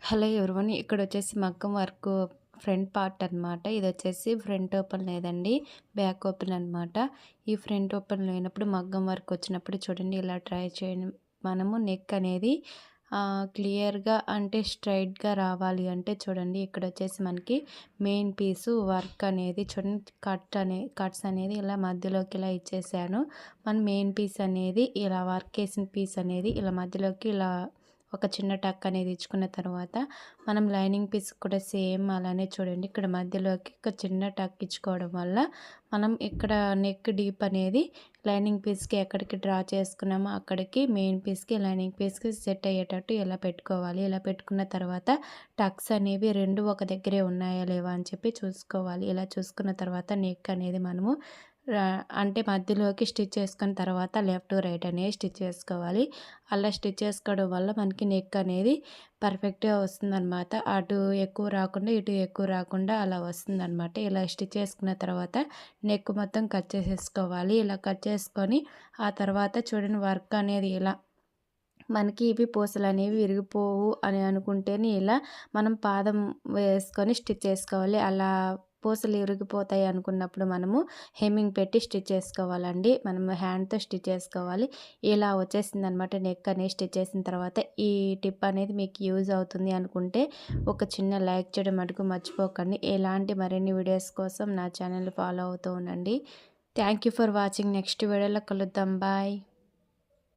Hello everyone ఇక్కడ వచ్చేసి మగ్గం వర్క్ ఫ్రంట్ పార్ట్ అనమాట. ఇది వచ్చేసి ఫ్రంట్ ఓపెన్ లేదండి, బ్యాక్ ఓపెన్ అనమాట. ఈ ఫ్రంట్ ఓపెన్ లేనప్పుడు మగ్గం వర్క్ వచ్చినప్పుడు చూడండి ఇలా ట్రై చేయండి. మనము నెక్ అనేది క్లియర్గా అంటే స్ట్రైట్గా రావాలి అంటే చూడండి ఇక్కడ వచ్చేసి మనకి మెయిన్ పీసు వర్క్ అనేది చూడండి కట్స్ అనేది ఇలా మధ్యలోకి ఇలా ఇచ్చేసాను. మన మెయిన్ పీస్ అనేది ఇలా వర్క్ వేసిన పీస్ అనేది ఇలా మధ్యలోకి ఇలా ఒక చిన్న టక్ అనేది ఇచ్చుకున్న తర్వాత మనం లైనింగ్ పీస్ కూడా సేమ్ అలానే చూడండి ఇక్కడ మధ్యలోకి ఒక చిన్న టక్ ఇచ్చుకోవడం వల్ల మనం ఇక్కడ నెక్ డీప్ అనేది లైనింగ్ పీస్కి ఎక్కడికి డ్రా చేసుకున్నామో అక్కడికి మెయిన్ పీస్కి లైనింగ్ పీస్కి సెట్ అయ్యేటట్టు ఇలా పెట్టుకోవాలి. ఇలా పెట్టుకున్న తర్వాత టక్స్ అనేవి రెండు ఒక దగ్గరే ఉన్నాయా లేవా అని చెప్పి చూసుకోవాలి. ఇలా చూసుకున్న తర్వాత నెక్ అనేది మనము అంటే మధ్యలోకి స్టిచ్ చేసుకున్న తర్వాత లెఫ్ట్ రైట్ అనేది స్టిచ్ చేసుకోవాలి. అలా స్టిచ్ చేసుకోవడం వల్ల మనకి నెక్ అనేది పర్ఫెక్ట్గా వస్తుందన్నమాట. అటు ఎక్కువ రాకుండా ఇటు ఎక్కువ రాకుండా అలా వస్తుందన్నమాట. ఇలా స్టిచ్ చేసుకున్న తర్వాత నెక్ మొత్తం కట్ చేసేసుకోవాలి. ఇలా కట్ చేసుకొని ఆ తర్వాత చూడండి వర్క్ అనేది ఇలా మనకి ఇవి పూసలు అనేవి విరిగిపోవు అని అనుకుంటేనే ఇలా మనం పాదం వేసుకొని స్టిచ్ చేసుకోవాలి. అలా పూసలు విరిగిపోతాయి అనుకున్నప్పుడు మనము హెమ్మింగ్ పెట్టి స్టిచ్ చేసుకోవాలండి. మనము హ్యాండ్తో స్టిచ్ చేసుకోవాలి. ఇలా వచ్చేసింది అనమాట నెక్ అనేది స్టిచ్ చేసిన తర్వాత. ఈ టిప్ అనేది మీకు యూజ్ అవుతుంది అనుకుంటే ఒక చిన్న లైక్ చేయడం మటుకు మర్చిపోకండి. ఇలాంటి మరిన్ని వీడియోస్ కోసం నా ఛానల్ ఫాలో అవుతూ ఉండండి. Thank you for watching. Next వీడియోలో కలుద్దాం. బాయ్.